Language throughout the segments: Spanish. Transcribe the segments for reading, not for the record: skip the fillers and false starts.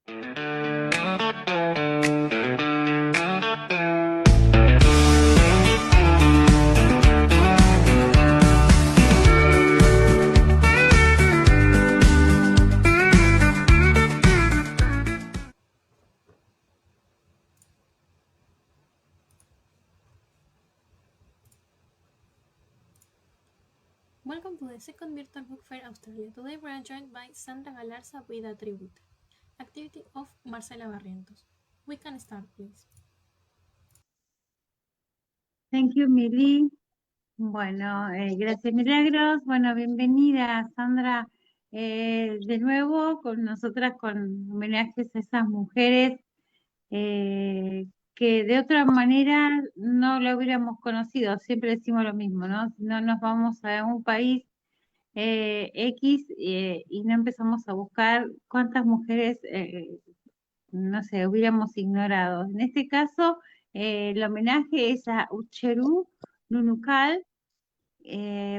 Welcome to the second Virtual Book Fair Australia. Today we are joined by Sandra Galarza with a tribute activity of Marcela Barrientos. We can start, please. Thank you, Mili. Bueno, gracias, Milagros. Bueno, bienvenida, Sandra, de nuevo con nosotras con homenajes a esas mujeres que de otra manera no la hubiéramos conocido. Siempre decimos lo mismo, ¿no? Si no nos vamos a un país X y no empezamos a buscar cuántas mujeres, no sé, hubiéramos ignorado. En este caso, el homenaje es a Ucheru Nunukal,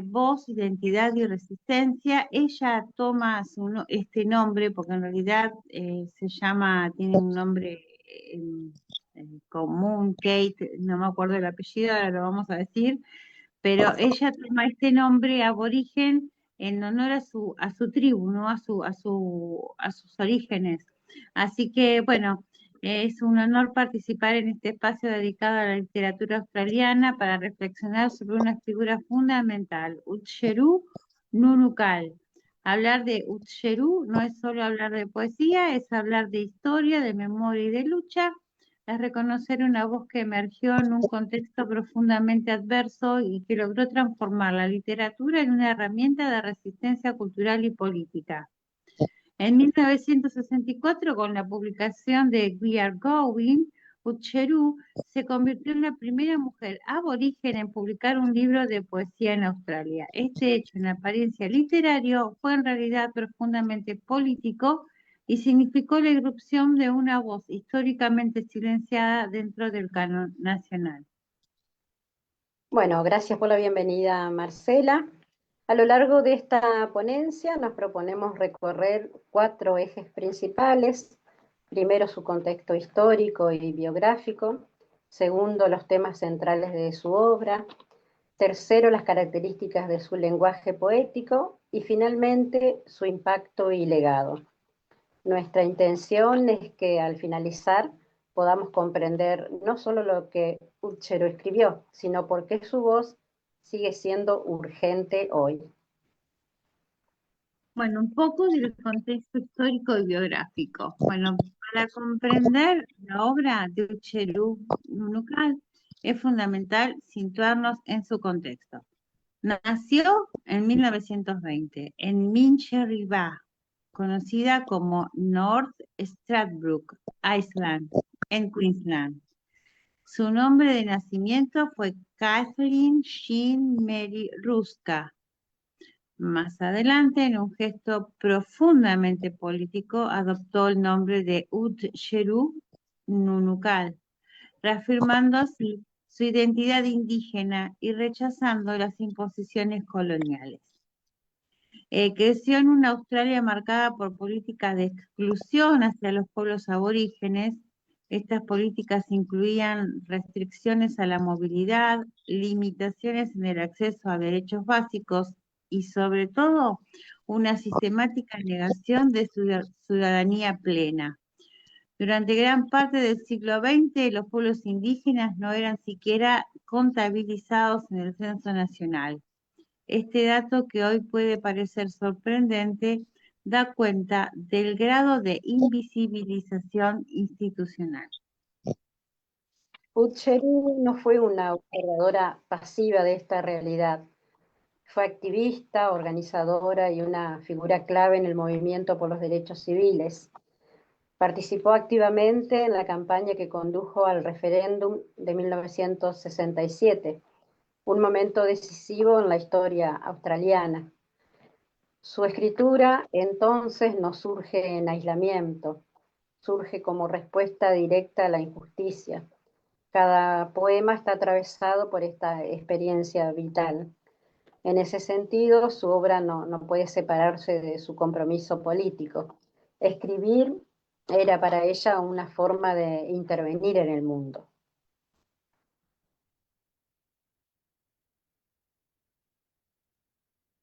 voz, identidad y resistencia. Ella toma este nombre porque en realidad tiene un nombre común, Kate, no me acuerdo el apellido, ahora lo vamos a decir, pero ella toma este nombre aborigen en honor a su tribu, ¿no? A sus orígenes. Así que, bueno, es un honor participar en este espacio dedicado a la literatura australiana para reflexionar sobre una figura fundamental, Utjeru Nunukal. Hablar de Utjeru no es solo hablar de poesía, es hablar de historia, de memoria y de lucha, es reconocer una voz que emergió en un contexto profundamente adverso y que logró transformar la literatura en una herramienta de resistencia cultural y política. En 1964, con la publicación de We Are Going, Utjeru se convirtió en la primera mujer aborigen en publicar un libro de poesía en Australia. Este hecho, en apariencia literario, fue en realidad profundamente político y significó la irrupción de una voz históricamente silenciada dentro del canon nacional. Bueno, gracias por la bienvenida, Marcela. A lo largo de esta ponencia nos proponemos recorrer 4 ejes principales. Primero, su contexto histórico y biográfico. Segundo, los temas centrales de su obra. Tercero, las características de su lenguaje poético. Y finalmente, su impacto y legado. Nuestra intención es que al finalizar podamos comprender no solo lo que Utjeru escribió, sino por qué su voz sigue siendo urgente hoy. Bueno, un poco del contexto histórico y biográfico. Bueno, para comprender la obra de Utjeru Nunukal es fundamental situarnos en su contexto. Nació en 1920 en Mincherribah, conocida como North Stradbroke Island, en Queensland. Su nombre de nacimiento fue Kathleen Jean Mary Ruska. Más adelante, en un gesto profundamente político, adoptó el nombre de Utjeru Nunukal, reafirmando así su identidad indígena y rechazando las imposiciones coloniales. Creció en una Australia marcada por políticas de exclusión hacia los pueblos aborígenes. Estas políticas incluían restricciones a la movilidad, limitaciones en el acceso a derechos básicos y, sobre todo, una sistemática negación de ciudadanía plena. Durante gran parte del siglo XX, los pueblos indígenas no eran siquiera contabilizados en el censo nacional. Este dato, que hoy puede parecer sorprendente, da cuenta del grado de invisibilización institucional. Utjeru no fue una observadora pasiva de esta realidad. Fue activista, organizadora y una figura clave en el movimiento por los derechos civiles. Participó activamente en la campaña que condujo al referéndum de 1967, un momento decisivo en la historia australiana. Su escritura entonces no surge en aislamiento, surge como respuesta directa a la injusticia. Cada poema está atravesado por esta experiencia vital. En ese sentido, su obra no puede separarse de su compromiso político. Escribir Era para ella una forma de intervenir en el mundo.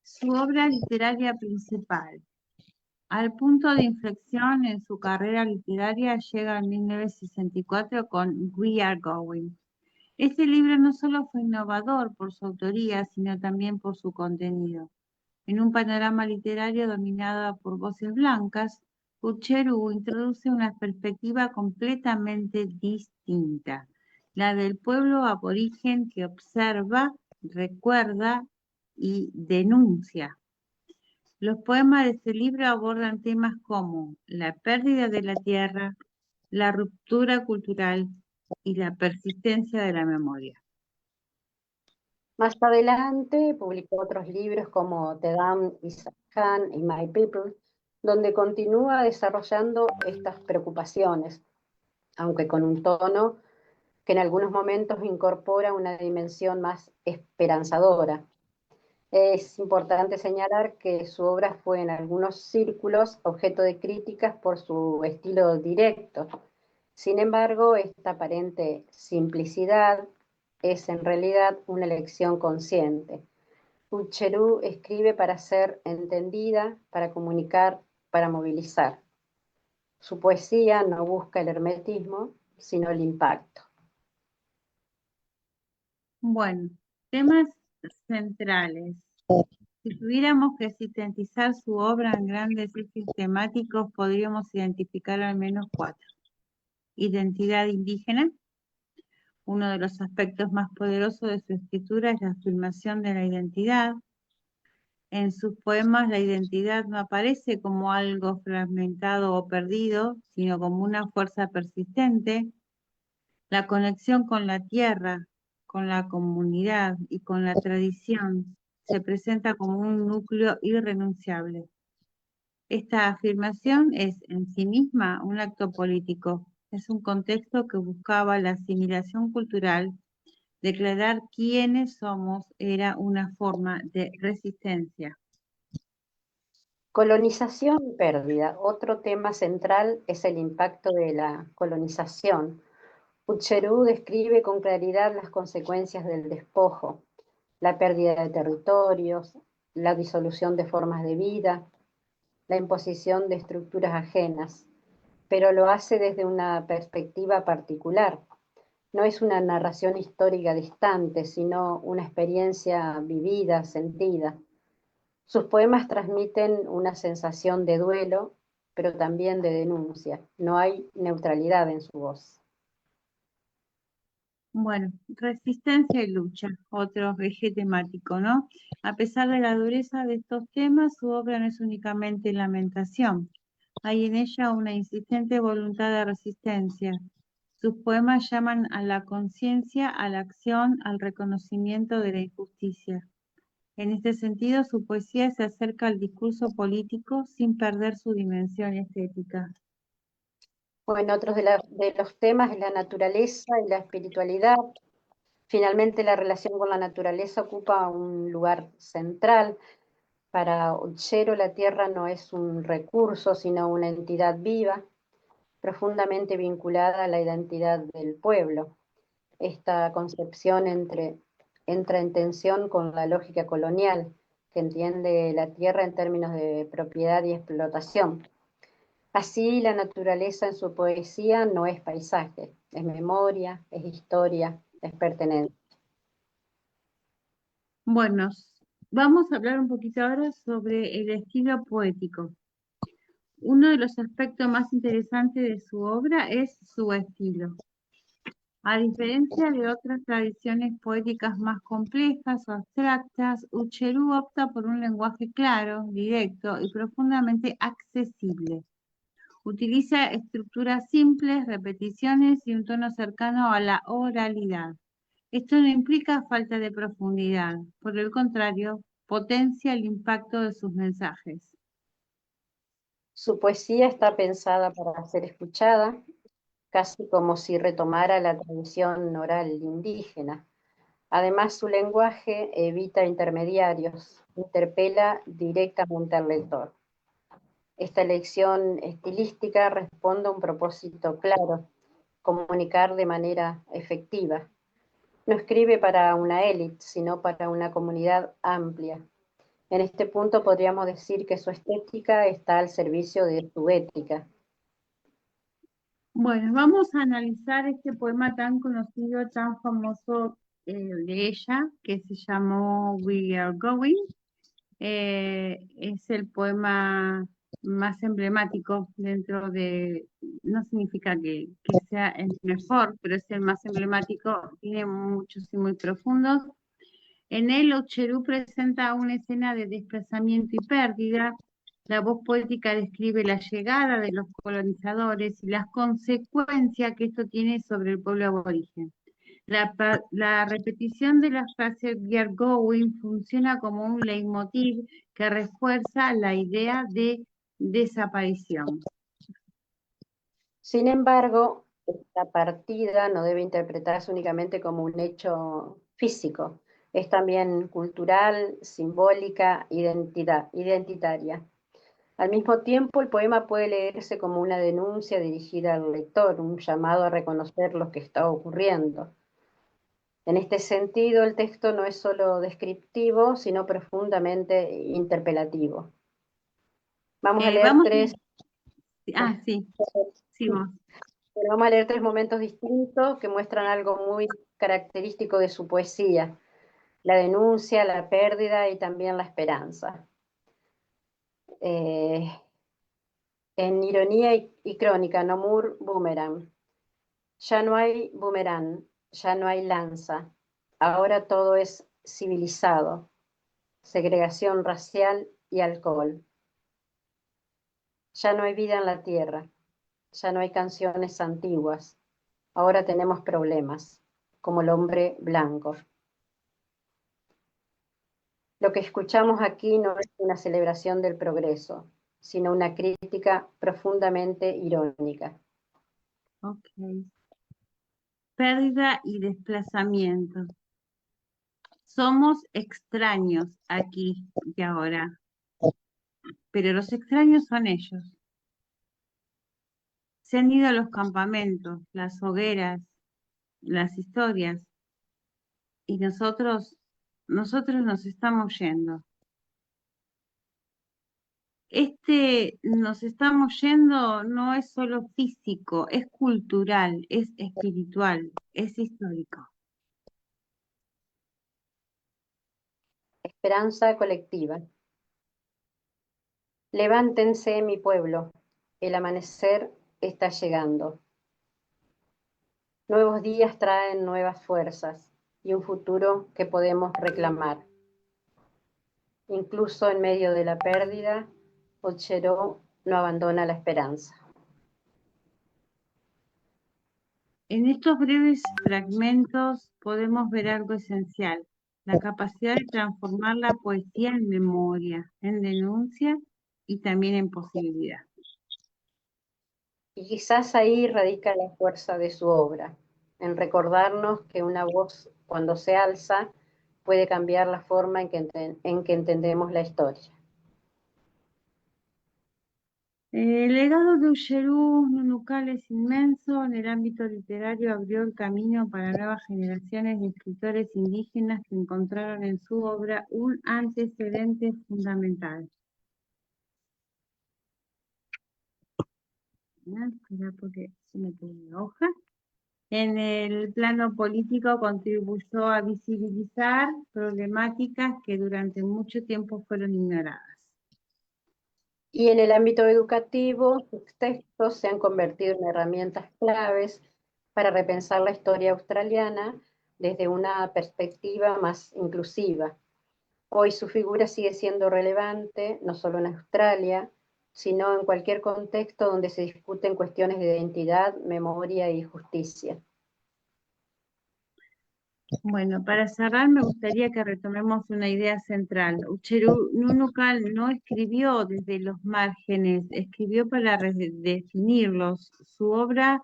Su obra literaria principal. Al punto de inflexión en su carrera literaria llega en 1964 con We Are Going. Este libro no solo fue innovador por su autoría, sino también por su contenido. En un panorama literario dominado por voces blancas, Ucheru introduce una perspectiva completamente distinta, la del pueblo aborigen que observa, recuerda y denuncia. Los poemas de este libro abordan temas como la pérdida de la tierra, la ruptura cultural y la persistencia de la memoria. Más adelante publicó otros libros como The Dam Isaacan y My People, donde continúa desarrollando estas preocupaciones, aunque con un tono que en algunos momentos incorpora una dimensión más esperanzadora. Es importante señalar que su obra fue en algunos círculos objeto de críticas por su estilo directo. Sin embargo, esta aparente simplicidad es en realidad una elección consciente. Ucherú escribe para ser entendida, para comunicar, para movilizar. Su poesía no busca el hermetismo, sino el impacto. Bueno, temas centrales. Si tuviéramos que sintetizar su obra en grandes ejes temáticos, podríamos identificar al menos 4. Identidad indígena. Uno de los aspectos más poderosos de su escritura es la afirmación de la identidad. En sus poemas la identidad no aparece como algo fragmentado o perdido, sino como una fuerza persistente. La conexión con la tierra, con la comunidad y con la tradición se presenta como un núcleo irrenunciable. Esta afirmación es en sí misma un acto político. Es un contexto que buscaba la asimilación cultural. Declarar quiénes somos era una forma de resistencia. Colonización y pérdida. Otro tema central es el impacto de la colonización. Ucherú describe con claridad las consecuencias del despojo, la pérdida de territorios, la disolución de formas de vida, la imposición de estructuras ajenas, pero lo hace desde una perspectiva particular. No es una narración histórica distante, sino una experiencia vivida, sentida. Sus poemas transmiten una sensación de duelo, pero también de denuncia. No hay neutralidad en su voz. Bueno, resistencia y lucha, otro eje temático, ¿no? A pesar de la dureza de estos temas, su obra no es únicamente lamentación. Hay en ella una insistente voluntad de resistencia. Sus poemas llaman a la conciencia, a la acción, al reconocimiento de la injusticia. En este sentido, su poesía se acerca al discurso político sin perder su dimensión estética. Bueno, otros de los temas es la naturaleza y la espiritualidad. Finalmente, la relación con la naturaleza ocupa un lugar central. Para Ochero, la tierra no es un recurso, sino una entidad viva, profundamente vinculada a la identidad del pueblo. Esta concepción entra en tensión con la lógica colonial, que entiende la tierra en términos de propiedad y explotación. Así, la naturaleza en su poesía no es paisaje, es memoria, es historia, es pertenencia. Bueno, vamos a hablar un poquito ahora sobre el estilo poético. Uno de los aspectos más interesantes de su obra es su estilo. A diferencia de otras tradiciones poéticas más complejas o abstractas, Ucherú opta por un lenguaje claro, directo y profundamente accesible. Utiliza estructuras simples, repeticiones y un tono cercano a la oralidad. Esto no implica falta de profundidad, por el contrario, potencia el impacto de sus mensajes. Su poesía está pensada para ser escuchada, casi como si retomara la tradición oral indígena. Además, su lenguaje evita intermediarios, interpela directamente al lector. Esta elección estilística responde a un propósito claro: comunicar de manera efectiva. No escribe para una élite, sino para una comunidad amplia. En este punto podríamos decir que su estética está al servicio de su ética. Bueno, vamos a analizar este poema tan conocido, tan famoso de ella, que se llamó We Are Going. Es el poema más emblemático dentro de, no significa que sea el mejor, pero es el más emblemático, tiene muchos y muy profundos. En él, Ocherú presenta una escena de desplazamiento y pérdida. La voz poética describe la llegada de los colonizadores y las consecuencias que esto tiene sobre el pueblo aborigen. La repetición de la frase "We are going" funciona como un leitmotiv que refuerza la idea de desaparición. Sin embargo, esta partida no debe interpretarse únicamente como un hecho físico, es también cultural, simbólica, identitaria. Al mismo tiempo, el poema puede leerse como una denuncia dirigida al lector, un llamado a reconocer lo que está ocurriendo. En este sentido, el texto no es solo descriptivo, sino profundamente interpelativo. Vamos a leer Vamos tres. sí, sigamos. Pero vamos a leer tres momentos distintos que muestran algo muy característico de su poesía: la denuncia, la pérdida y también la esperanza. En Ironía y Crónica, Nomur Boomerang. Ya no hay boomerang, ya no hay lanza. Ahora todo es civilizado, segregación racial y alcohol. Ya no hay vida en la tierra, ya no hay canciones antiguas. Ahora tenemos problemas, como el hombre blanco. Lo que escuchamos aquí no es una celebración del progreso, sino una crítica profundamente irónica. Ok. Pérdida y desplazamiento. Somos extraños aquí y ahora, pero los extraños son ellos. Se han ido a los campamentos, las hogueras, las historias, y nosotros nos estamos yendo. Este nos estamos yendo no es solo físico, es cultural, es espiritual, es histórico. Esperanza colectiva. Levántense, mi pueblo, el amanecer está llegando. Nuevos días traen nuevas fuerzas y un futuro que podemos reclamar. Incluso en medio de la pérdida, Ocheró no abandona la esperanza. En estos breves fragmentos podemos ver algo esencial, la capacidad de transformar la poesía en memoria, en denuncia y también en posibilidad. Y quizás ahí radica la fuerza de su obra, en recordarnos que una voz, cuando se alza, puede cambiar la forma en que entendemos la historia. El legado de Ullerú Nunucal es inmenso. En el ámbito literario abrió el camino para nuevas generaciones de escritores indígenas que encontraron en su obra un antecedente fundamental. Espera porque se me pone la hoja. En el plano político contribuyó a visibilizar problemáticas que durante mucho tiempo fueron ignoradas. Y en el ámbito educativo, sus textos se han convertido en herramientas claves para repensar la historia australiana desde una perspectiva más inclusiva. Hoy su figura sigue siendo relevante, no solo en Australia, sino en cualquier contexto donde se discuten cuestiones de identidad, memoria y justicia. Bueno, para cerrar me gustaría que retomemos una idea central. Ucherú Nunucal no escribió desde los márgenes, escribió para redefinirlos. Su obra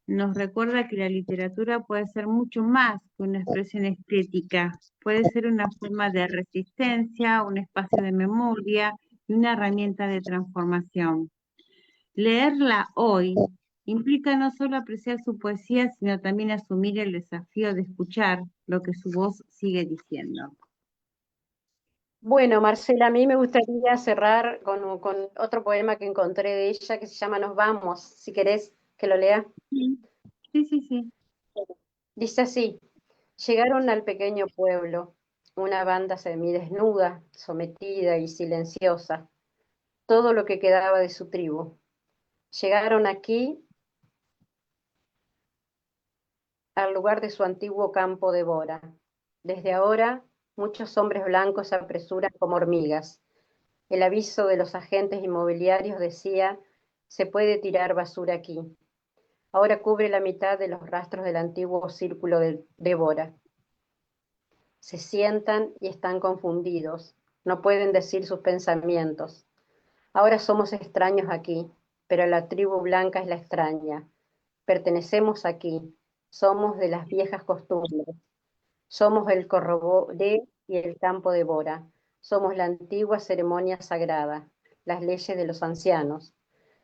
nos recuerda que la literatura puede ser mucho más que una expresión estética, puede ser una forma de resistencia, un espacio de memoria y una herramienta de transformación. Leerla hoy implica no solo apreciar su poesía, sino también asumir el desafío de escuchar lo que su voz sigue diciendo. Bueno, Marcela, a mí me gustaría cerrar con otro poema que encontré de ella que se llama Nos vamos, si querés que lo lea. Sí, sí, sí, sí. Dice así, llegaron al pequeño pueblo, una banda semidesnuda, sometida y silenciosa, todo lo que quedaba de su tribu. Llegaron aquí al lugar de su antiguo campo de Bora. Desde ahora, muchos hombres blancos se apresuran como hormigas. El aviso de los agentes inmobiliarios decía, se puede tirar basura aquí. Ahora cubre la mitad de los rastros del antiguo círculo de Bora. Se sientan y están confundidos. No pueden decir sus pensamientos. Ahora somos extraños aquí, pero la tribu blanca es la extraña. Pertenecemos aquí. Somos de las viejas costumbres. Somos el corroboré y el campo de Bora. Somos la antigua ceremonia sagrada, las leyes de los ancianos.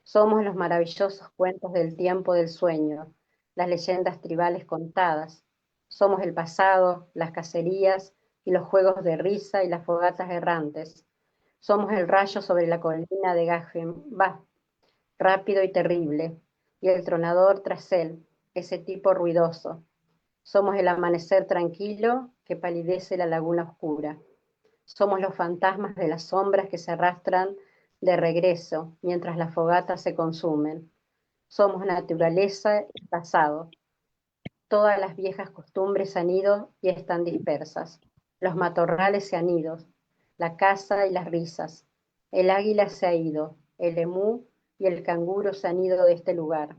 Somos los maravillosos cuentos del tiempo del sueño, las leyendas tribales contadas. Somos el pasado, las cacerías y los juegos de risa y las fogatas errantes. Somos el rayo sobre la colina de Gajemba, rápido y terrible, y el tronador tras él, ese tipo ruidoso. Somos el amanecer tranquilo que palidece la laguna oscura. Somos los fantasmas de las sombras que se arrastran de regreso mientras las fogatas se consumen. Somos naturaleza y pasado. Todas las viejas costumbres han ido y están dispersas. Los matorrales se han ido, la caza y las risas. El águila se ha ido, el emú y el canguro se han ido de este lugar.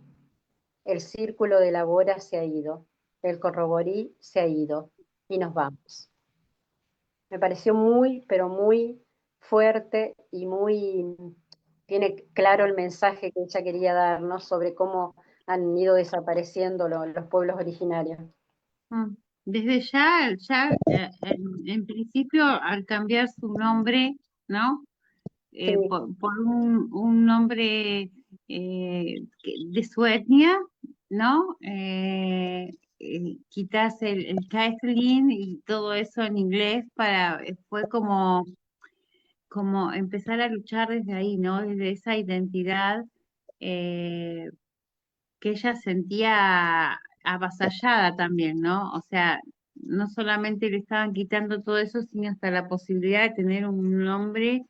El círculo de la bora se ha ido, el corroborí se ha ido y nos vamos. Me pareció muy, pero muy fuerte y muy, tiene claro el mensaje que ella quería darnos sobre cómo han ido desapareciendo los pueblos originarios. Mm. Desde en principio, al cambiar su nombre, ¿no? Sí, Por un nombre de su etnia, ¿no? Quitas el Kathleen y todo eso en inglés fue como empezar a luchar desde ahí, ¿no? Desde esa identidad eh, que ella sentía avasallada también, ¿no? O sea, no solamente le estaban quitando todo eso, sino hasta la posibilidad de tener un nombre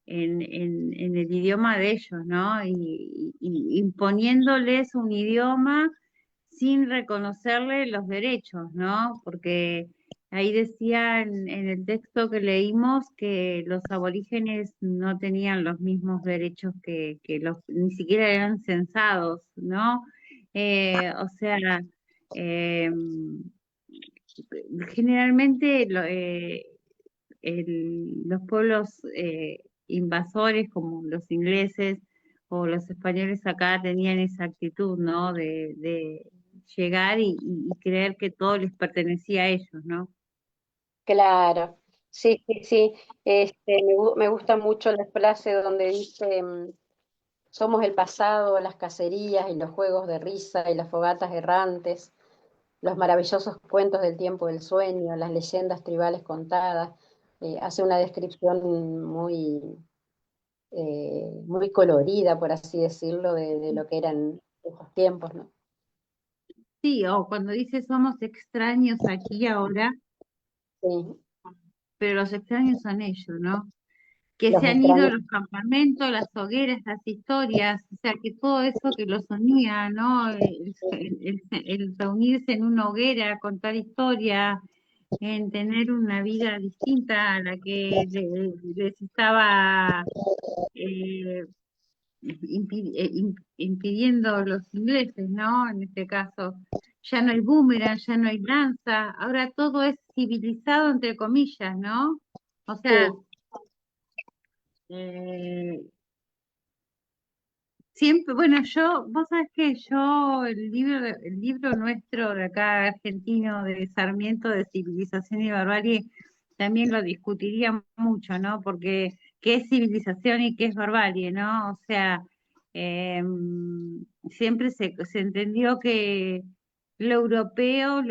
en el idioma de ellos, ¿no? Y imponiéndoles un idioma sin reconocerle los derechos, ¿no? Porque ahí decía en el texto que leímos que los aborígenes no tenían los mismos derechos que ni siquiera eran censados, ¿no? O sea, eh, generalmente los pueblos invasores como los ingleses o los españoles acá tenían esa actitud, ¿no? De llegar y creer que todo les pertenecía a ellos, ¿no? claro. Sí, sí, sí. Me gusta mucho la frase donde dice, somos el pasado, las cacerías y los juegos de risa y las fogatas errantes, los maravillosos cuentos del tiempo del sueño, las leyendas tribales contadas. Hace una descripción muy colorida, por así decirlo, de lo que eran esos tiempos, ¿no? Sí, o cuando dice somos extraños aquí y ahora, Sí, pero los extraños son ellos, ¿no? Que los se han ido extraños, los campamentos, las hogueras, las historias, o sea, que todo eso que los unía, ¿no? El reunirse en una hoguera, contar historias, en tener una vida distinta a la que les estaba eh, impidiendo los ingleses, ¿no? En este caso, ya no hay boomerang, ya no hay danza, ahora todo es civilizado, entre comillas, ¿no? O sea, sí, eh, siempre, bueno, vos sabés que yo, el libro nuestro de acá argentino de Sarmiento de Civilización y Barbarie, también lo discutiría mucho, ¿no? Porque qué es civilización y qué es barbarie, ¿no? O sea, siempre se entendió que lo europeo,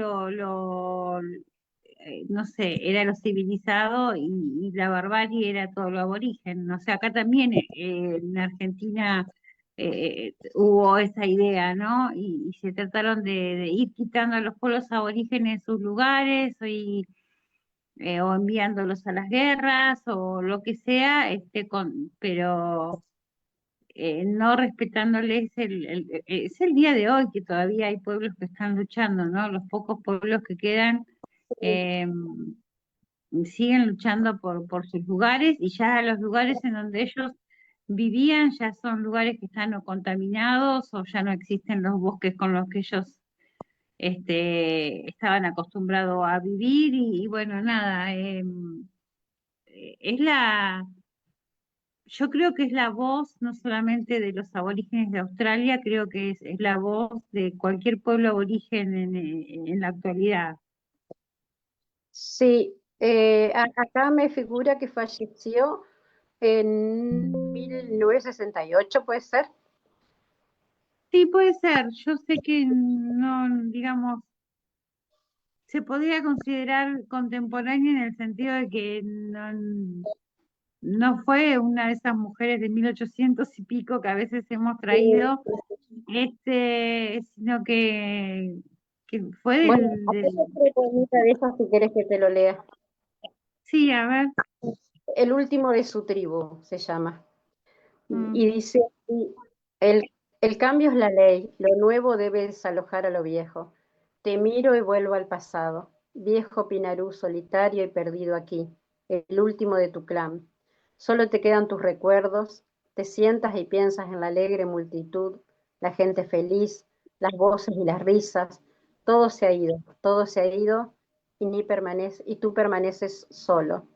no sé, era lo civilizado y la barbarie era todo lo aborigen. O sea, acá también en Argentina hubo esa idea, ¿no? Y se trataron de ir quitando a los pueblos aborígenes sus lugares o enviándolos a las guerras o lo que sea, pero no respetándoles es el día de hoy que todavía hay pueblos que están luchando, ¿no? Los pocos pueblos que quedan eh, siguen luchando por sus lugares y ya los lugares en donde ellos vivían ya son lugares que están o contaminados o ya no existen los bosques con los que ellos estaban acostumbrados a vivir y bueno, nada, es yo creo que es la voz no solamente de los aborígenes de Australia, creo que es la voz de cualquier pueblo aborigen en la actualidad. Sí, acá me figura que falleció en 1968, ¿puede ser? Sí, puede ser, yo sé que no, digamos, se podría considerar contemporánea en el sentido de que no fue una de esas mujeres de 1800 y pico que a veces hemos traído, sino que fue Bueno, acá te bonita de esas si querés que te lo lea. sí, a ver, El último de su tribu se llama. mm, Y dice, así, el cambio es la ley, lo nuevo debe desalojar a lo viejo. Te miro y vuelvo al pasado, viejo Pinarú solitario y perdido aquí, el último de tu clan. Solo te quedan tus recuerdos, te sientas y piensas en la alegre multitud, la gente feliz, las voces y las risas. Todo se ha ido y, y tú permaneces solo.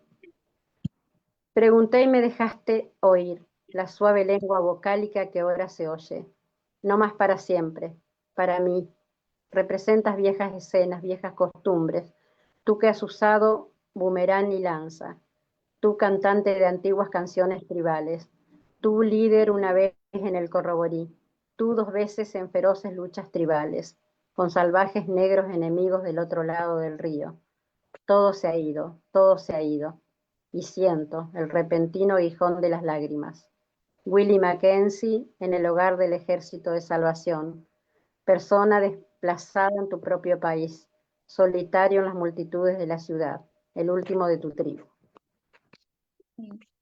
Pregunté y me dejaste oír la suave lengua vocálica que ahora se oye. No más para siempre, para mí. Representas viejas escenas, viejas costumbres. Tú que has usado boomerang y lanza. Tú cantante de antiguas canciones tribales. Tú líder una vez en el Corroborí. Tú dos veces en feroces luchas tribales, con salvajes negros enemigos del otro lado del río. Todo se ha ido, todo se ha ido. Y siento el repentino guijón de las lágrimas. Willie Mackenzie en el hogar del Ejército de Salvación. Persona desplazada en tu propio país. Solitario en las multitudes de la ciudad. El último de tu tribu.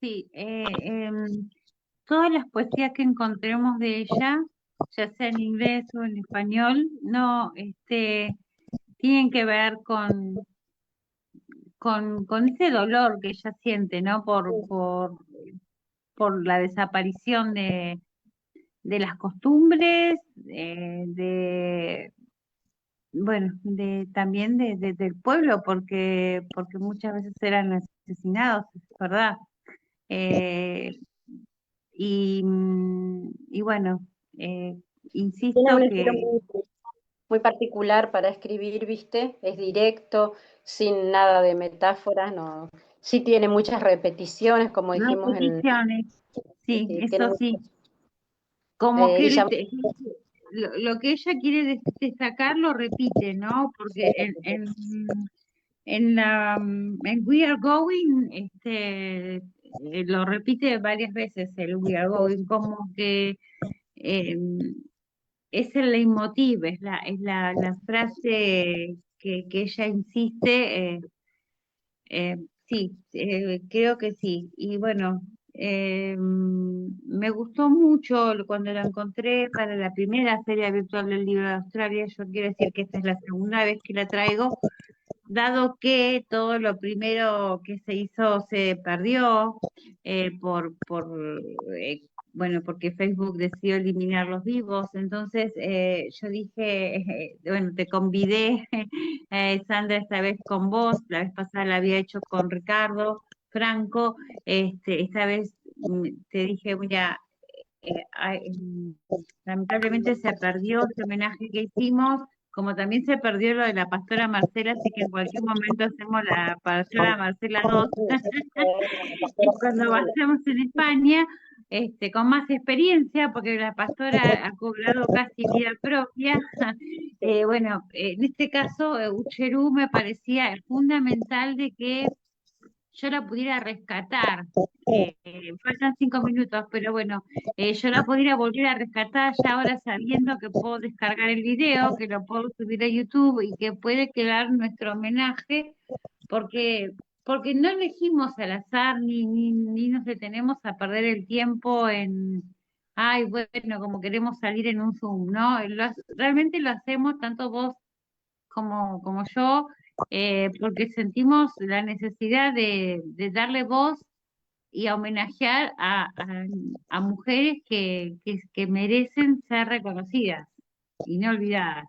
sí, todas las poesías que encontremos de ella, ya sea en inglés o en español, no, tienen que ver con ese dolor que ella siente, ¿no? Por la desaparición de las costumbres, bueno, también del pueblo, porque muchas veces eran asesinados, es verdad. Eh, y bueno, Tiene un insisto estilo que muy particular para escribir, ¿viste? Es directo, sin nada de metáforas, no. Sí tiene muchas repeticiones, como dijimos repeticiones, sí, tiene eso sí, muchas, como que y llama lo que ella quiere destacar lo repite, ¿no? Porque en We Are Going, lo repite varias veces el We Are Going, como que eh, es el leitmotiv, la frase que ella insiste, sí, creo que sí. Y bueno, me gustó mucho cuando la encontré para la primera Feria Virtual del Libro de Australia. Yo quiero decir que esta es la segunda vez que la traigo, dado que todo lo primero que se hizo se perdió eh, bueno, porque Facebook decidió eliminar los vivos. Entonces yo dije, bueno, te convidé, Sandra, esta vez con vos, la vez pasada la había hecho con Ricardo Franco, esta vez te dije, mira, lamentablemente se perdió ese homenaje que hicimos, como también se perdió lo de la pastora Marcela, así que en cualquier momento hacemos la pastora Marcela 2. Y cuando vayamos en España, con más experiencia, porque la pastora ha cobrado casi vida propia, bueno, en este caso, Ucherú me parecía fundamental de que yo la pudiera rescatar. Faltan 5 minutos, pero bueno, yo la pudiera volver a rescatar ya ahora sabiendo que puedo descargar el video, que lo puedo subir a YouTube y que puede quedar nuestro homenaje, porque, porque no elegimos al azar ni nos detenemos a perder el tiempo en, ay, bueno, como queremos salir en un Zoom, ¿no? Realmente lo hacemos tanto vos como yo, porque sentimos la necesidad de darle voz y a homenajear a mujeres que merecen ser reconocidas y no olvidadas.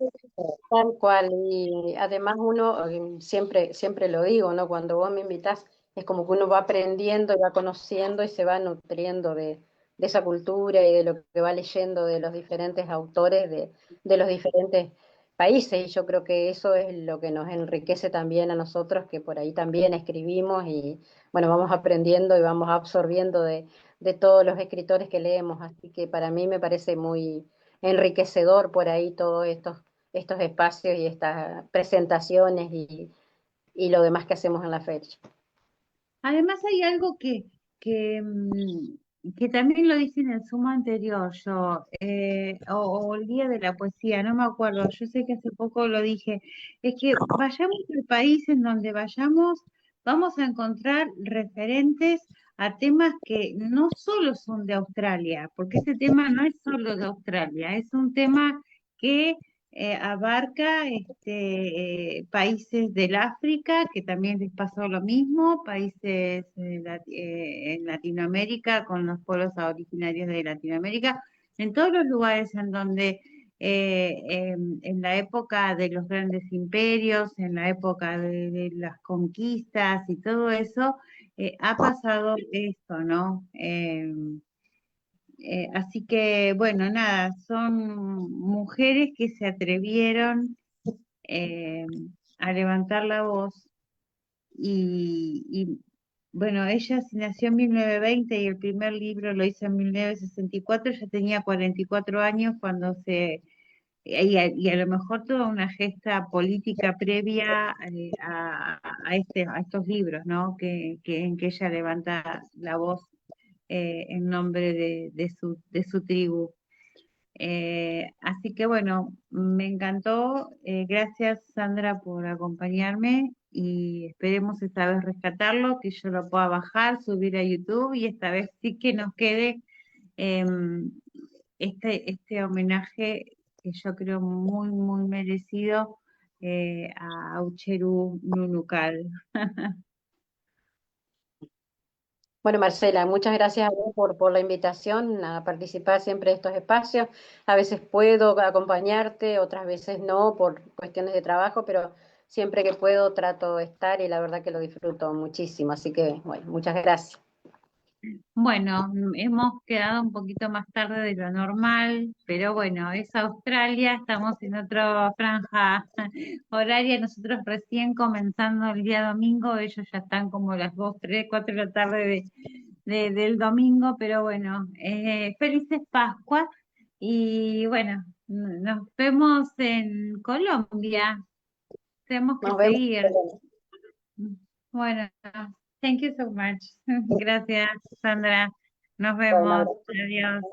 Tal cual, y además uno, siempre lo digo, ¿no? Cuando vos me invitás, es como que uno va aprendiendo y va conociendo y se va nutriendo de esa cultura y de lo que va leyendo de los diferentes autores de los diferentes países, y yo creo que eso es lo que nos enriquece también a nosotros, que por ahí también escribimos y, bueno, vamos aprendiendo y vamos absorbiendo de todos los escritores que leemos, así que para mí me parece muy enriquecedor por ahí todos estos espacios y estas presentaciones y lo demás que hacemos en la feria. Además hay algo que también lo dije en el Zoom anterior, yo, o el Día de la Poesía, no me acuerdo, yo sé que hace poco lo dije, es que vayamos al país en donde vayamos, vamos a encontrar referentes a temas que no solo son de Australia, porque ese tema no es solo de Australia, es un tema que abarca países del África, que también les pasó lo mismo, países en Latinoamérica, con los pueblos originarios de Latinoamérica, en todos los lugares en donde en la época de los grandes imperios, en la época de las conquistas y todo eso, ha pasado esto, ¿no? Así que, bueno, nada, son mujeres que se atrevieron eh, a levantar la voz bueno, ella se nació en 1920 y el primer libro lo hizo en 1964, ya tenía 44 años cuando y a lo mejor toda una gesta política previa a estos libros, ¿no? En que ella levanta la voz en nombre de su tribu. Así que bueno, me encantó. Gracias Sandra por acompañarme y esperemos esta vez rescatarlo, que yo lo pueda bajar, subir a YouTube y esta vez sí que nos quede em, este homenaje que yo creo muy, muy merecido a Aucheru Nunukal. Bueno, Marcela, muchas gracias a vos por la invitación a participar siempre de estos espacios. A veces puedo acompañarte, otras veces no, por cuestiones de trabajo, pero siempre que puedo trato de estar y la verdad que lo disfruto muchísimo. Así que, bueno, muchas gracias. Bueno, hemos quedado un poquito más tarde de lo normal, pero bueno, es Australia, estamos en otra franja horaria, nosotros recién comenzando el día domingo, ellos ya están como las 2, 3, 4 de la tarde del domingo, pero bueno, felices Pascuas y bueno, nos vemos en Colombia, tenemos que Nos vemos. seguir. Bueno, thank you so much. Gracias, Sandra. Nos Un vemos. abrazo. Adiós.